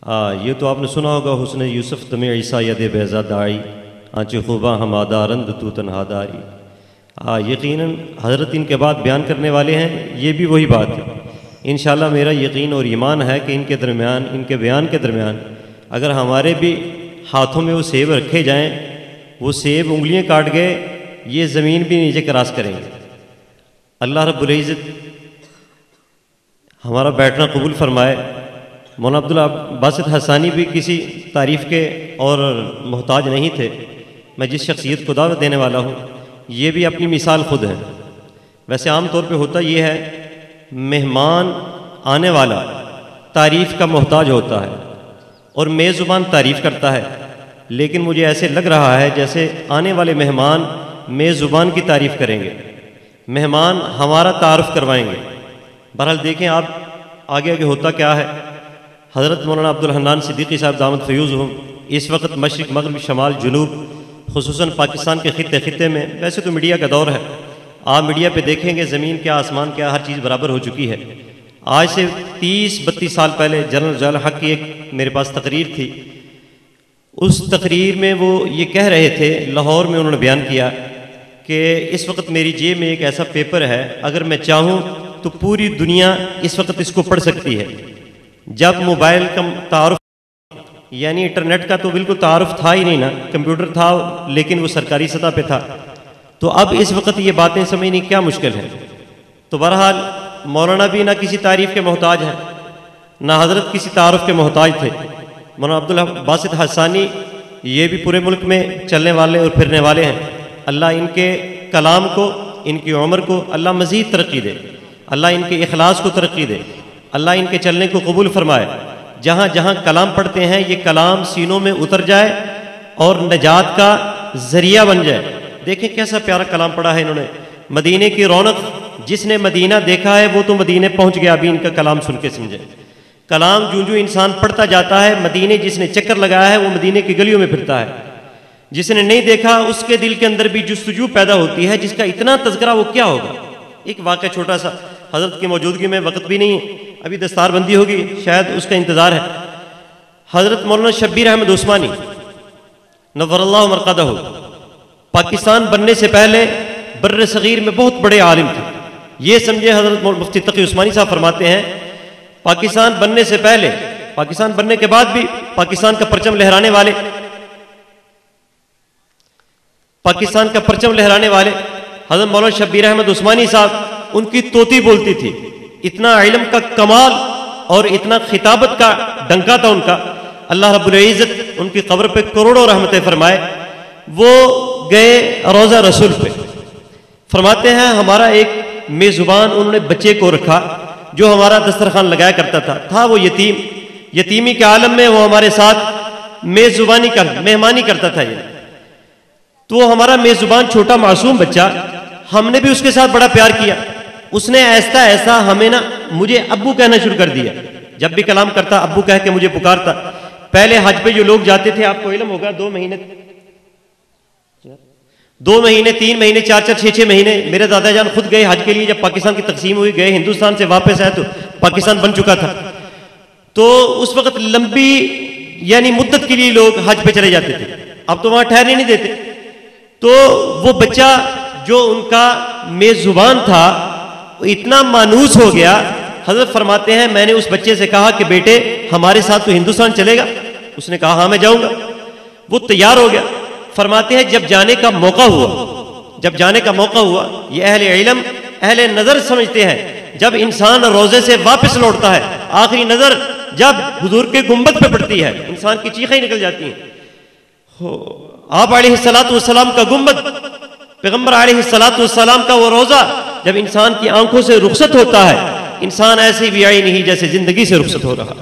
یہ تو آپ نے سنا ہوگا، حسن یوسف تمہیں عیسیٰ ید بیضا داعی آنچ خوباں ہمادہ رند تو تنہا داری۔ یقیناً حضرت ان کے بعد بیان کرنے والے ہیں، یہ بھی وہی بات ہے۔ انشاءاللہ میرا یقین اور ایمان ہے کہ ان کے درمیان، ان کے بیان کے درمیان اگر ہمارے بھی ہاتھوں میں وہ سیب رکھے جائیں، وہ سیب انگلیاں کاٹ گئے، یہ زمین بھی نیچے کراس کریں گے۔ اللہ رب العزت ہمارا بیٹھنا قبول فرمائے۔ مولانا عبداللہ باسط حسانی بھی کسی تعریف کے اور محتاج نہیں تھے۔ میں جس شخصیت کو دعوت دینے والا ہوں، یہ بھی اپنی مثال خود ہے۔ ویسے عام طور پہ ہوتا یہ ہے، مہمان آنے والا تعریف کا محتاج ہوتا ہے اور میزبان تعریف کرتا ہے، لیکن مجھے ایسے لگ رہا ہے جیسے آنے والے مہمان میزبان کی تعریف کریں گے، مہمان ہمارا تعارف کروائیں گے۔ بہرحال دیکھیں آپ آگے آگے ہوتا کیا ہے۔ حضرت مولانا عبدالحنان صدیقی صاحب دامت فیوزہم اس وقت مشرق مغرب شمال جنوب خصوصاً پاکستان کے خطے میں، ویسے تو میڈیا کا دور ہے، آپ میڈیا پہ دیکھیں گے زمین کیا آسمان کیا ہر چیز برابر ہو چکی ہے۔ آج سے 30-32 سال پہلے جنرل ضیاء الحق کی ایک میرے پاس تقریر تھی، اس تقریر میں وہ یہ کہہ رہے تھے، لاہور میں انہوں نے بیان کیا کہ اس وقت میری جیب میں ایک ایسا پیپر ہے، اگر میں چاہوں تو پوری دنیا اس وقت اس کو پڑھ سکتی ہے۔ جب موبائل کا تعارف یعنی انٹرنیٹ کا تو بالکل تعارف تھا ہی نہیں نا، کمپیوٹر تھا لیکن وہ سرکاری سطح پہ تھا، تو اب اس وقت یہ باتیں سمجھنی کیا مشکل ہے۔ تو بہرحال مولانا بھی نہ کسی تعریف کے محتاج ہیں، نہ حضرت کسی تعارف کے محتاج تھے۔ مولانا عبداللہ باسط حسانی یہ بھی پورے ملک میں چلنے والے اور پھرنے والے ہیں۔ اللہ ان کے کلام کو، ان کی عمر کو اللہ مزید ترقی دے، اللہ ان کے اخلاص کو ترقی دے، اللہ ان کے چلنے کو قبول فرمائے۔ جہاں جہاں کلام پڑھتے ہیں یہ کلام سینوں میں اتر جائے اور نجات کا ذریعہ بن جائے۔ دیکھیں کیسا پیارا کلام پڑھا ہے انہوں نے۔ مدینے کی رونق، جس نے مدینہ دیکھا ہے وہ تو مدینے پہنچ گیا، ابھی ان کا کلام سن کے سمجھے۔ کلام جو انسان پڑھتا جاتا ہے، مدینے جس نے چکر لگایا ہے وہ مدینے کی گلیوں میں پھرتا ہے، جس نے نہیں دیکھا اس کے دل کے اندر بھی جستجو پیدا ہوتی ہے، جس کا اتنا تذکرہ وہ کیا ہوگا۔ ایک واقعہ چھوٹا سا، حضرت کی موجودگی میں وقت بھی نہیں ہے، ابھی دستار بندی ہوگی، شاید اس کا انتظار ہے۔ حضرت مولانا شبیر احمد عثمانی نور اللہ مرقدہ پاکستان بننے سے پہلے بر صغیر میں بہت بڑے عالم تھے۔ یہ سمجھے حضرت مفتی تقی عثمانی صاحب فرماتے ہیں، پاکستان بننے سے پہلے، پاکستان بننے کے بعد بھی پاکستان کا پرچم لہرانے والے، پاکستان کا پرچم لہرانے والے حضرت مولانا شبیر احمد عثمانی صاحب، ان کی طوطی بولتی تھی۔ اتنا علم کا کمال اور اتنا خطابت کا ڈنکا تھا ان کا۔ اللہ رب العزت ان کی قبر پہ کروڑوں رحمتیں فرمائے۔ وہ گئے روضہ رسول پہ، فرماتے ہیں ہمارا ایک میزبان انہوں نے بچے کو رکھا جو ہمارا دسترخوان لگایا کرتا تھا وہ یتیم، یتیمی کے عالم میں وہ ہمارے ساتھ مہمانی کرتا تھا۔ یہ تو ہمارا میزبان چھوٹا معصوم بچہ، ہم نے بھی اس کے ساتھ بڑا پیار کیا۔ اس نے ایسا ایسا ہمیں مجھے ابو کہنا شروع کر دیا، جب بھی کلام کرتا ابو کہہ کے مجھے پکارتا۔ پہلے حج پہ جو لوگ جاتے تھے، آپ کو علم ہوگا، 2 مہینے 3 مہینے 4 6 مہینے، میرے دادا جان خود گئے حج کے لیے، جب پاکستان کی تقسیم ہوئی گئے، ہندوستان سے واپس آئے تو پاکستان بن چکا تھا۔ تو اس وقت لمبی یعنی مدت کے لیے لوگ حج پہ چلے جاتے تھے، اب تو وہاں ٹھہرنے نہیں دیتے۔ تو وہ بچہ جو ان کا میزبان تھا وہ اتنا مانوس ہو گیا، حضرت فرماتے ہیں میں نے اس بچے سے کہا کہ بیٹے ہمارے ساتھ تو ہندوستان چلے گا؟ اس نے کہا ہاں میں جاؤں گا۔ وہ تیار ہو گیا۔ فرماتے ہیں جب جانے کا موقع ہوا، یہ اہل علم اہل نظر سمجھتے ہیں، جب انسان روزے سے واپس لوٹتا ہے، آخری نظر جب حضور کے گنبد پہ پڑتی ہے، انسان کی چیخیں نکل جاتی ہیں۔ آپ علیہ السلام کا گنبد، پیغمبر علیہ السلام کا وہ روزہ جب انسان کی آنکھوں سے رخصت ہوتا ہے، انسان ایسے بھی آئی نہیں جیسے زندگی سے رخصت ہو رہا۔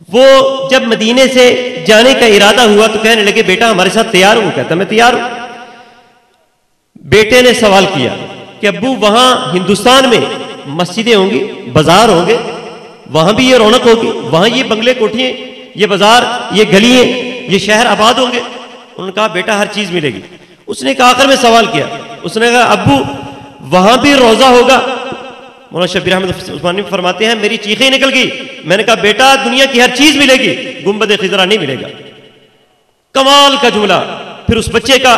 وہ جب مدینے سے جانے کا ارادہ ہوا تو کہنے لگے بیٹا ہمارے ساتھ تیار ہوں؟ کہتا میں تیار ہوں۔ بیٹے نے سوال کیا کہ ابو وہاں ہندوستان میں مسجدیں ہوں گی، بازار ہوں گے، وہاں بھی یہ رونق ہوگی، وہاں یہ بنگلے کوٹھیاں، یہ بازار، یہ گلیاں، یہ شہر آباد ہوں گے؟ انہوں نے کہا بیٹا ہر چیز ملے گی۔ اس نے آخر میں سوال کیا، اس نے کہا ابو وہاں بھی روزہ ہوگا؟ مولانا شبیر احمد عثمانی فرماتے ہیں میری چیخیں نکل گئی. میں نے کہا بیٹا دنیا کی ہر چیز ملے گی, گنبد خضرا نہیں ملے گا. کمال کا جملہ. پھر اس بچے کا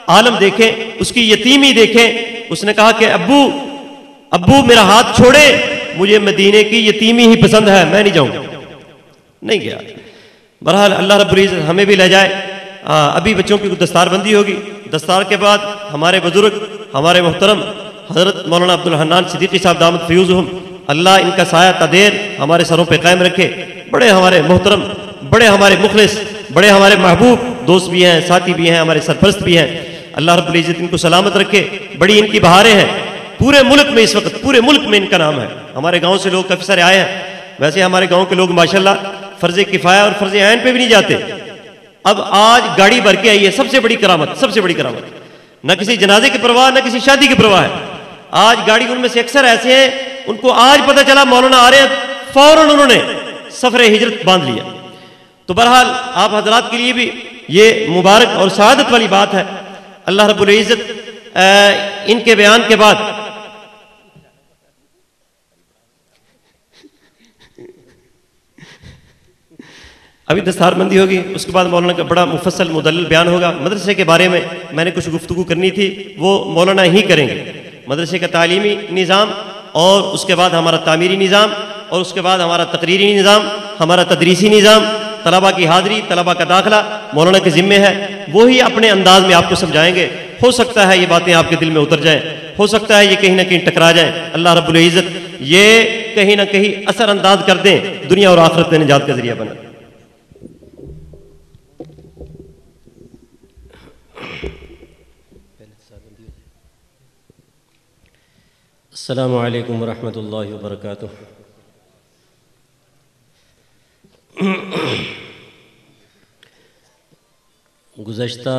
عالم دیکھیں, اس کی یتیمی دیکھیں. اس نے کہا کہ ابو میرا ہاتھ چھوڑے, مجھے مدینے کی یتیمی ہی پسند ہے, میں نہیں جاؤں گا. نہیں گیا. بہرحال اللہ رب العزت ہمیں بھی لے جائے. ابھی بچوں کی دستار بندی ہوگی. دستار کے بعد ہمارے بزرگ, ہمارے محترم حضرت مولانا عبدالحنان صدیقی صاحب دامت فیوزہم, اللہ ان کا سایہ تدیر ہمارے سروں پہ قائم رکھے. بڑے ہمارے محترم, بڑے ہمارے مخلص, بڑے ہمارے محبوب دوست بھی ہیں, ساتھی بھی ہیں, ہمارے سرپرست بھی ہیں. اللہ رب العزت ان کو سلامت رکھے. بڑی ان کی بہاریں ہیں پورے ملک میں. اس وقت پورے ملک میں ان کا نام ہے. ہمارے گاؤں سے لوگ کافی سارے آئے ہیں. ویسے ہمارے گاؤں کے لوگ ماشاءاللہ فرض کفایہ اور فرض عین پہ بھی نہیں جاتے. اب آج گاڑی بھر کے آئی ہے, سب سے بڑی کرامت, سب سے بڑی کرامت. نہ کسی جنازے کی پرواہ, نہ کسی شادی کی پرواہ ہے. آج گاڑی ان میں سے اکثر ایسے ہیں ان کو آج پتہ چلا مولانا آ رہے ہیں, فوراً انہوں نے سفر ہجرت باندھ لیا. تو بہرحال آپ حضرات کے لیے بھی یہ مبارک اور سعادت والی بات ہے. اللہ رب العزت ان کے بیان کے بعد ابھی دستار بندی ہوگی, اس کے بعد مولانا کا بڑا مفصل مدلل بیان ہوگا. مدرسے کے بارے میں نے کچھ گفتگو کرنی تھی, وہ مولانا ہی کریں گے. مدرسے کا تعلیمی نظام, اور اس کے بعد ہمارا تعمیری نظام, اور اس کے بعد ہمارا تقریری نظام, ہمارا تدریسی نظام, طلباء کی حاضری, طلباء کا داخلہ مولانا کے ذمے ہے. وہی اپنے انداز میں آپ کو سمجھائیں گے. ہو سکتا ہے یہ باتیں آپ کے دل میں اتر جائیں, ہو سکتا ہے یہ کہیں نہ کہیں ٹکرا جائیں. اللہ رب العزت یہ کہیں نہ کہیں اثر انداز کر دیں, دنیا اور آخرت میں نجات کا ذریعہ بنا. السلام علیکم ورحمۃ اللہ وبرکاتہ. گزشتہ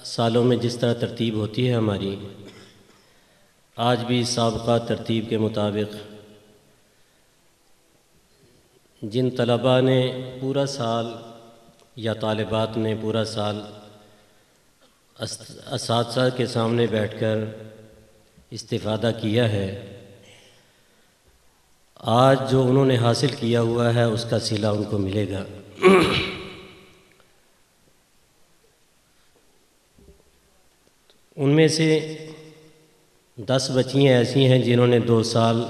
سالوں میں جس طرح ترتیب ہوتی ہے ہماری, آج بھی سابقہ ترتیب کے مطابق جن طلباء نے پورا سال یا طالبات نے پورا سال اساتذہ کے سامنے بیٹھ کر استفادہ کیا ہے, آج جو انہوں نے حاصل کیا ہوا ہے اس کا صلہ ان کو ملے گا. ان میں سے 10 بچیاں ایسی ہیں جنہوں نے 2 سال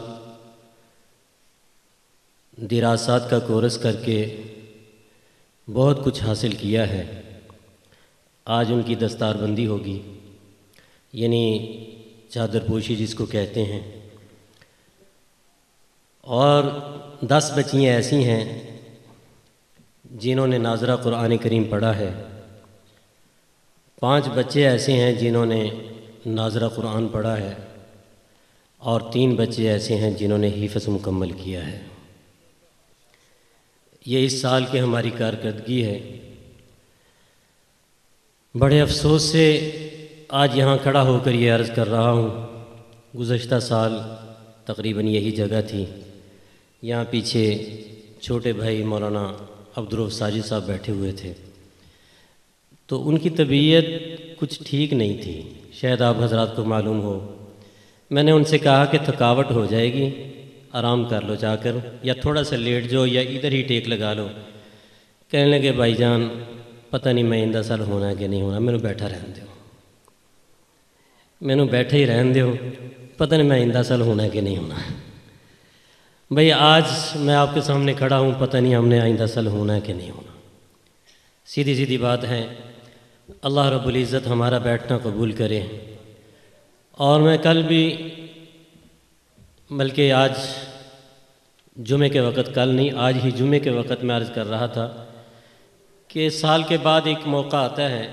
دراسات کا کورس کر کے بہت کچھ حاصل کیا ہے. آج ان کی دستار بندی ہوگی, یعنی چادر پوشی جس کو کہتے ہیں. اور 10 بچیاں ایسی ہیں جنہوں نے ناظرہ قرآن کریم پڑھا ہے. 5 بچے ایسے ہیں جنہوں نے ناظرہ قرآن پڑھا ہے, اور 3 بچے ایسے ہیں جنہوں نے حفظ مکمل کیا ہے. یہ اس سال کی ہماری کارکردگی ہے. بڑے افسوس سے آج یہاں کھڑا ہو کر یہ عرض کر رہا ہوں, گزشتہ سال تقریباً یہی جگہ تھی. یہاں پیچھے چھوٹے بھائی مولانا عبدالرؤف ساجد صاحب بیٹھے ہوئے تھے, تو ان کی طبیعت کچھ ٹھیک نہیں تھی, شاید آپ حضرات کو معلوم ہو. میں نے ان سے کہا کہ تھکاوٹ ہو جائے گی, آرام کر لو جا کر, یا تھوڑا سا لیٹ جاؤ, یا ادھر ہی ٹیک لگا لو. کہنے لگے بھائی جان پتہ نہیں میں آئندہ سال ہونا ہے کہ نہیں ہونا, مینوں بیٹھا رہن دیو, مینوں بیٹھے ہی رہن دیو, پتہ نہیں میں آئندہ سال ہونا ہے کہ نہیں ہونا. بھئی آج میں آپ کے سامنے کھڑا ہوں, پتہ نہیں ہم نے آئندہ سال ہونا ہے کہ نہیں ہونا. سیدھی سیدھی بات ہے. اللہ رب العزت ہمارا بیٹھنا قبول کرے. اور میں کل بھی, بلکہ آج جمعے کے وقت, کل نہیں آج ہی جمعے کے وقت میں عرض کر رہا تھا کہ سال کے بعد ایک موقع آتا ہے.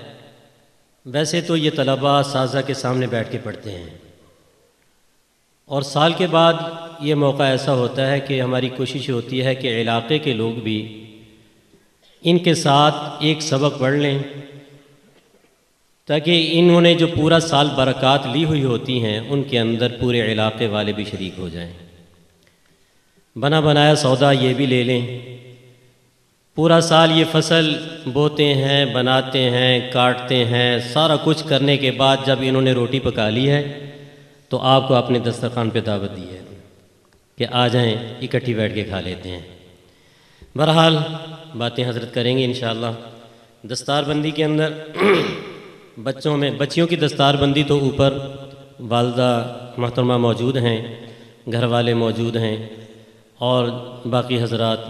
ویسے تو یہ طلباء اساتذہ کے سامنے بیٹھ کے پڑھتے ہیں, اور سال کے بعد یہ موقع ایسا ہوتا ہے کہ ہماری کوشش ہوتی ہے کہ علاقے کے لوگ بھی ان کے ساتھ ایک سبق پڑھ لیں, تاکہ انہوں نے جو پورا سال برکات لی ہوئی ہوتی ہیں ان کے اندر پورے علاقے والے بھی شریک ہو جائیں. بنا بنایا سودا یہ بھی لے لیں. پورا سال یہ فصل بوتے ہیں, بناتے ہیں, کاٹتے ہیں, سارا کچھ کرنے کے بعد جب انہوں نے روٹی پکا لی ہے تو آپ کو اپنے دسترخوان پہ دعوت دی ہے. کہ آ جائیں اکٹھی بیٹھ کے کھا لیتے ہیں۔ بہرحال باتیں حضرت کریں گے انشاءاللہ۔ دستار بندی کے اندر بچیوں کی دستار بندی تو اوپر والدہ محترمہ موجود ہیں، گھر والے موجود ہیں، اور باقی حضرات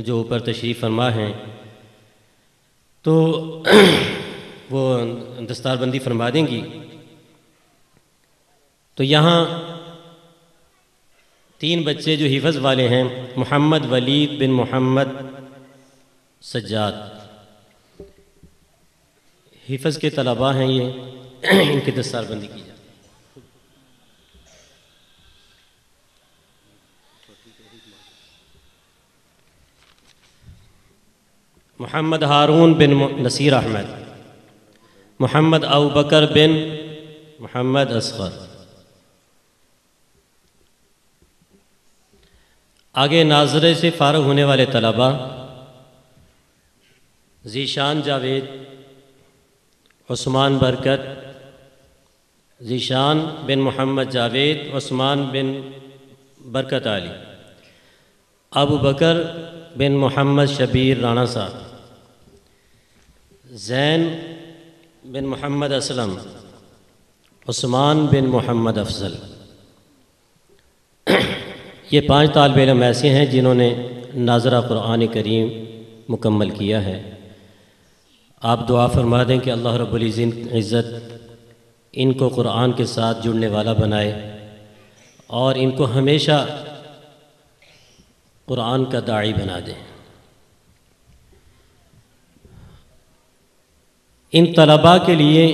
جو اوپر تشریف فرما ہیں تو وہ دستار بندی فرما دیں گی۔ تو یہاں 3 بچے جو حفظ والے ہیں، محمد ولید بن محمد سجاد، حفظ کے طلباء ہیں یہ، ان کی دستار بندی کی جائے۔ محمد ہارون بن نصیر احمد، محمد ابوبکر بن محمد اصغر۔ آگے ناظرے سے فارغ ہونے والے طلباء: ذیشان جاوید، عثمان برکت، ذیشان بن محمد جاوید، عثمان بن برکت علی، ابو بکر بن محمد شبیر رانا صاحب، زین بن محمد اسلم، عثمان بن محمد افضل۔ یہ 5 طالب علم ایسے ہیں جنہوں نے ناظرہ قرآن کریم مکمل کیا ہے۔ آپ دعا فرما دیں کہ اللہ رب العزت ان کو قرآن کے ساتھ جڑنے والا بنائے اور ان کو ہمیشہ قرآن کا داعی بنا دیں۔ ان طلباء کے لیے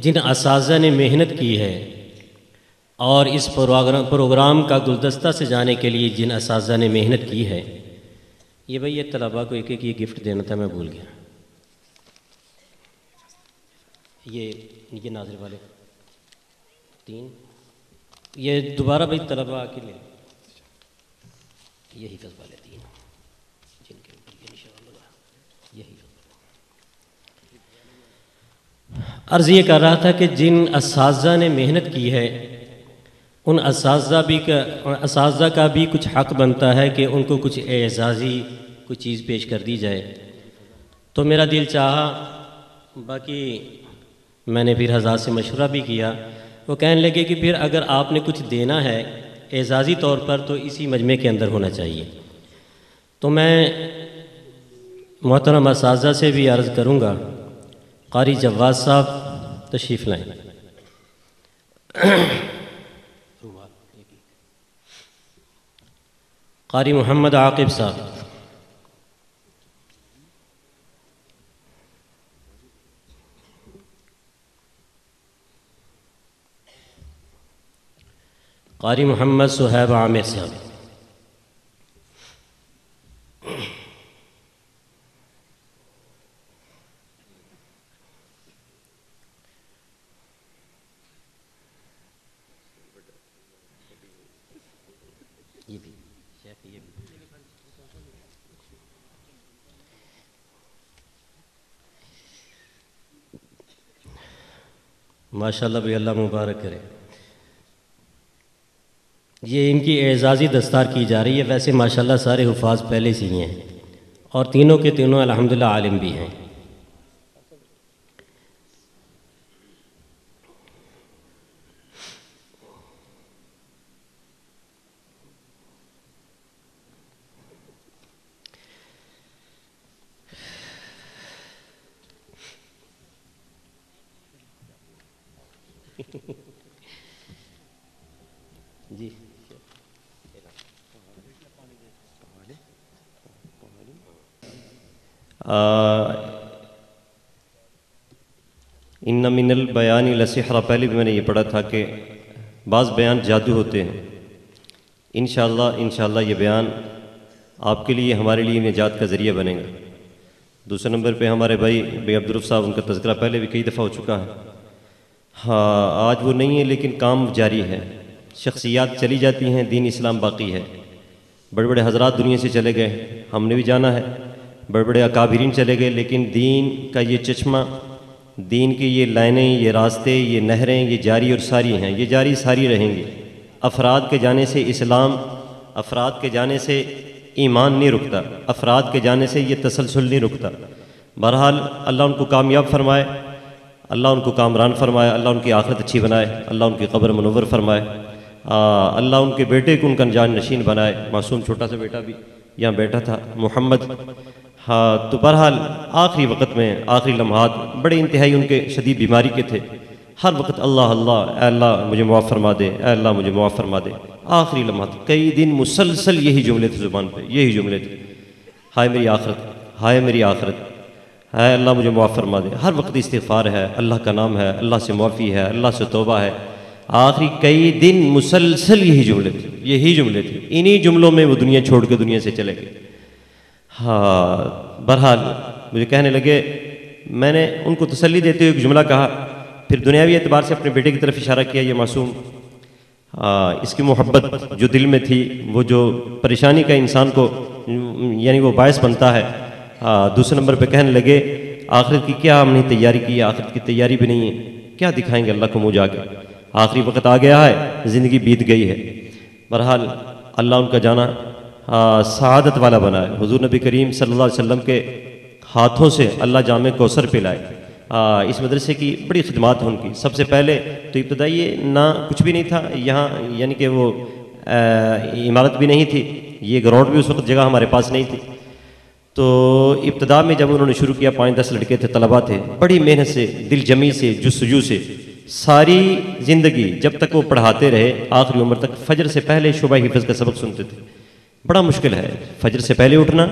جن اساتذہ نے محنت کی ہے اور اس پروگرام کا گلدستہ سجانے کے لیے جن اساتذہ نے محنت کی ہے، یہ طلباء کو ایک یہ گفٹ دینا تھا، میں بھول گیا۔ یہ ناظر والے 3 یہ دوبارہ طلباء آ کے لیں، یہ حفظ والے 3 جن کے اوپر انشاءاللہ یہی عرض یہ کر رہا تھا کہ جن اساتذہ نے محنت کی ہے ان اساتذہ کا بھی کچھ حق بنتا ہے کہ ان کو کچھ اعزازی کوئی چیز پیش کر دی جائے۔ تو میرا دل چاہا، باقی میں نے پھر حضرات سے مشورہ بھی کیا، وہ کہنے لگے کہ پھر اگر آپ نے کچھ دینا ہے اعزازی طور پر تو اسی مجمع کے اندر ہونا چاہیے۔ تو میں محترم اساتذہ سے بھی عرض کروں گا، قاری جواد صاحب تشریف لائیں۔ قاری محمد عاقب صاحب، قاری محمد صہیب عامر صاحب، ماشاءاللہ بھی اللہ مبارک کرے۔ یہ ان کی اعزازی دستار کی جا رہی ہے، ویسے ماشاءاللہ سارے حفاظ پہلے سے ہی ہیں اور تینوں کے تینوں الحمدللہ عالم بھی ہیں۔ جی ان من البیان لسحر، پہلے بھی میں نے یہ پڑھا تھا کہ بعض بیان جادو ہوتے ہیں۔ انشاءاللہ یہ بیان آپ کے لیے ہمارے لیے نجات کا ذریعہ بنے گا۔ دوسرے نمبر پہ ہمارے بھائی عبدالرف صاحب، ان کا تذکرہ پہلے بھی کئی دفعہ ہو چکا ہے۔ ہاں آج وہ نہیں ہے لیکن کام جاری ہے، شخصیات چلی جاتی ہیں، دین اسلام باقی ہے۔ بڑے بڑے حضرات دنیا سے چلے گئے، ہم نے بھی جانا ہے، بڑے بڑے اکابرین چلے گئے، لیکن دین کا یہ چشمہ، دین کی یہ لائنیں، یہ راستے، یہ نہریں، یہ جاری اور ساری ہیں، یہ جاری ساری رہیں گی۔ افراد کے جانے سے اسلام افراد کے جانے سے ایمان نہیں رکتا، افراد کے جانے سے یہ تسلسل نہیں رکتا۔ بہرحال اللہ ان کو کامیاب فرمائے، اللہ ان کو کامران فرمائے، اللہ ان کی آخرت اچھی بنائے، اللہ ان کی قبر منور فرمائے، اللہ ان کے بیٹے کو ان کا جان نشین بنائے۔ معصوم چھوٹا سا بیٹا بھی یہاں بیٹھا تھا، محمد۔ تو بہرحال آخری وقت میں، آخری لمحات بڑے انتہائی ان کے شدید بیماری کے تھے، ہر وقت اللہ اللہ، اے اللہ مجھے معاف فرما دے، اے اللہ مجھے معاف فرما دے۔ آخری لمحات کئی دن مسلسل یہی جملے تھے زبان پہ، یہی جملے تھے، ہائے میری آخرت، ہائے میری آخرت، اے اللہ مجھے معاف فرما دے۔ ہر وقت استغفار ہے، اللہ کا نام ہے، اللہ سے معافی ہے، اللہ سے توبہ ہے۔ آخری کئی دن مسلسل یہی جملے تھے، یہی جملے تھے، انہی جملوں میں وہ دنیا چھوڑ کے دنیا سے چلے گئے۔ بہرحال مجھے کہنے لگے، میں نے ان کو تسلی دیتے ہوئے ایک جملہ کہا، پھر دنیاوی اعتبار سے اپنے بیٹے کی طرف اشارہ کیا، یہ معصوم، اس کی محبت جو دل میں تھی، وہ جو پریشانی کا انسان کو یعنی وہ باعث بنتا ہے۔ دوسرے نمبر پہ کہنے لگے، آخرت کی کیا ہم نے تیاری کی ہے؟ آخرت کی تیاری بھی نہیں ہے، کیا دکھائیں گے اللہ کو منہ جا کے؟ آخری وقت آ گیا ہے، زندگی بیت گئی ہے۔ بہرحال اللہ ان کا جانا سعادت والا بنائے۔ حضور نبی کریم صلی اللہ علیہ وسلم کے ہاتھوں سے اللہ جامع کوثر پلائے۔ اس مدرسے کی بڑی خدمات ہیں ان کی۔ سب سے پہلے تو ابتدائی نہ کچھ بھی نہیں تھا یہاں، یعنی کہ وہ عمارت بھی نہیں تھی، یہ گراؤنڈ بھی اس وقت جگہ ہمارے پاس نہیں تھی۔ تو ابتدا میں جب انہوں نے شروع کیا، 5-10 لڑکے تھے، طلباء تھے، بڑی محنت سے، دل جمی سے، جستجو سے، ساری زندگی جب تک وہ پڑھاتے رہے، آخری عمر تک فجر سے پہلے شعبہ حفظ کا سبق سنتے تھے۔ بڑا مشکل ہے فجر سے پہلے اٹھنا،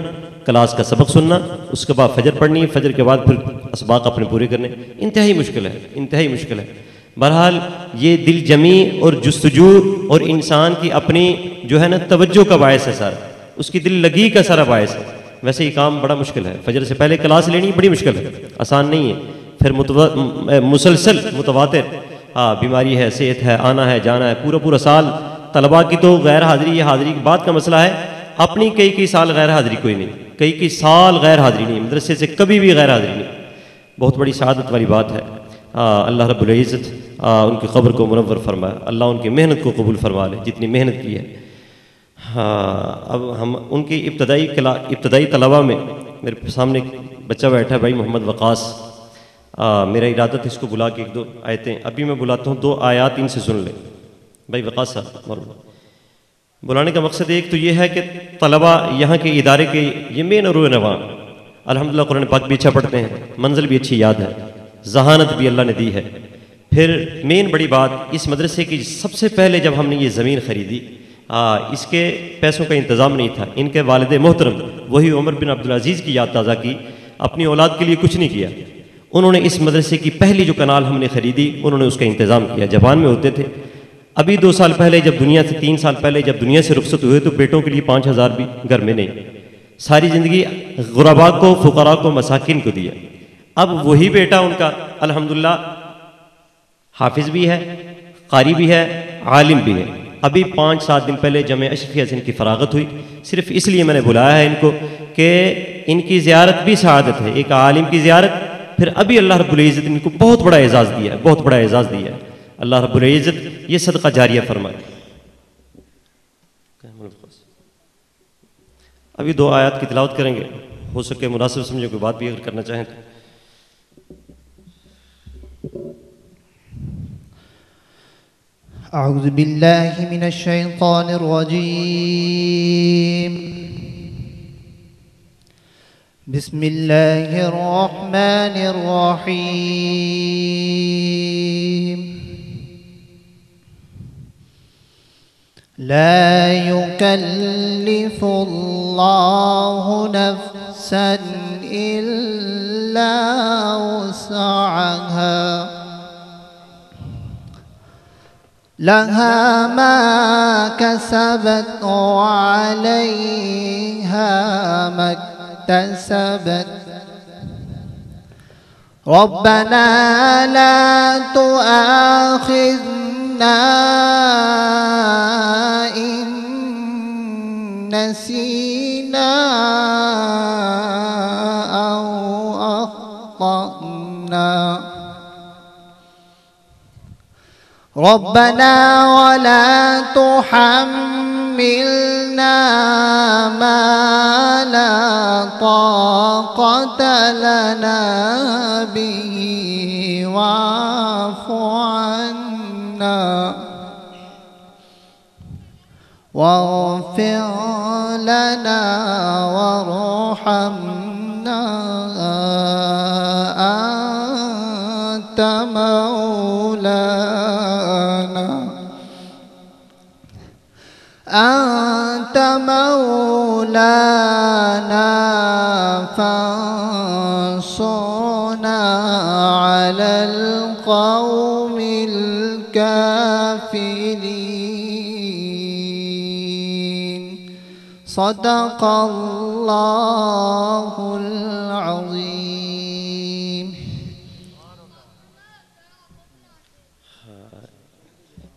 کلاس کا سبق سننا، اس کے بعد فجر پڑھنی، فجر کے بعد پھر اسباق اپنے پورے کرنے، انتہائی مشکل ہے، انتہائی مشکل ہے۔ بہرحال یہ دل جمی اور جستجو اور انسان کی اپنی جو ہے نا توجہ کا باعث ہے سارا، اس کی دل لگی کا سارا باعث ہے۔ ویسے یہ کام بڑا مشکل ہے، فجر سے پہلے کلاس لینی بڑی مشکل ہے، آسان نہیں ہے۔ پھر مسلسل متواتر بیماری ہے، صحت ہے، آنا ہے جانا ہے، پورا سال طلباء کی تو غیر حاضری، یہ حاضری کی بات کا مسئلہ ہے، اپنی کئی سال غیر حاضری کوئی نہیں، کئی سال غیر حاضری نہیں، مدرسے سے کبھی بھی غیر حاضری نہیں، بہت بڑی سعادت والی بات ہے۔ اللہ رب العزت ان کی قبر کو منور فرمائے، اللہ ان کی محنت کو قبول فرما لے جتنی محنت کی ہے۔ اب ہم ان کی ابتدائی طلباء میں میرے سامنے ایک بچہ بیٹھا ہے، بھائی محمد وقاص، میرا ارادہ تھا اس کو بلا کے 1-2 آیتیں، ابھی میں بلاتا ہوں، 2 آیات ان سے سن لیں۔ بھائی وقاص صاحب مولانا، بلانے کا مقصد ایک تو یہ ہے کہ طلباء یہاں کے ادارے کے یہ مین اور نواں الحمدللہ قرآن پاک بھی اچھا پڑھتے ہیں، منزل بھی اچھی یاد ہے، ذہانت بھی اللہ نے دی ہے۔ پھر مین بڑی بات اس مدرسے کی، سب سے پہلے جب ہم نے یہ زمین خریدی، اس کے پیسوں کا انتظام نہیں تھا، ان کے والد محترم وہی عمر بن عبدالعزیز کی یاد تازہ کی، اپنی اولاد کے لیے کچھ نہیں کیا، انہوں نے اس مدرسے کی پہلی جو کنال ہم نے خریدی انہوں نے اس کا انتظام کیا، جاپان میں ہوتے تھے، ابھی 2 سال پہلے جب دنیا سے 3 سال پہلے جب دنیا سے رخصت ہوئے تو بیٹوں کے لیے 5,000 بھی گھر میں نہیں، ساری زندگی غرباء کو، فقراء کو، مساکین کو دیا۔ اب وہی بیٹا ان کا الحمدللہ حافظ بھی ہے، قاری بھی ہے، عالم بھی ہے۔ ابھی 5-7 دن پہلے جامعہ اشرفیہ سے ان کی فراغت ہوئی، صرف اس لیے میں نے بلایا ہے ان کو کہ ان کی زیارت بھی سعادت ہے، ایک عالم کی زیارت، پھر ابھی اللہ رب العزت ان کو بہت بڑا اعزاز دیا ہے، بہت بڑا اعزاز دیا ہے، اللہ رب العزت یہ صدقہ جاریہ فرمائے۔ ابھی 2 آیات کی تلاوت کریں گے، ہو سکے مناسب سمجھے کوئی بات بھی اگر کرنا چاہیں تو۔ اعوذ باللہ من الشیطان الرجیم، بسم اللہ الرحمن الرحیم، لا يكلف الله نفسا إلا وسعها، لها ما كسبت وعليها ما اكتسبت، ربنا لا تؤاخذنا إن نسينا أو أخطأنا، ربنا ولا تحملنا ما لا طاقة لنا به واعف عنا واغفر لنا وارحمنا أنت مولانا فانصرنا على القوم الكافرين صدق الله العظيم.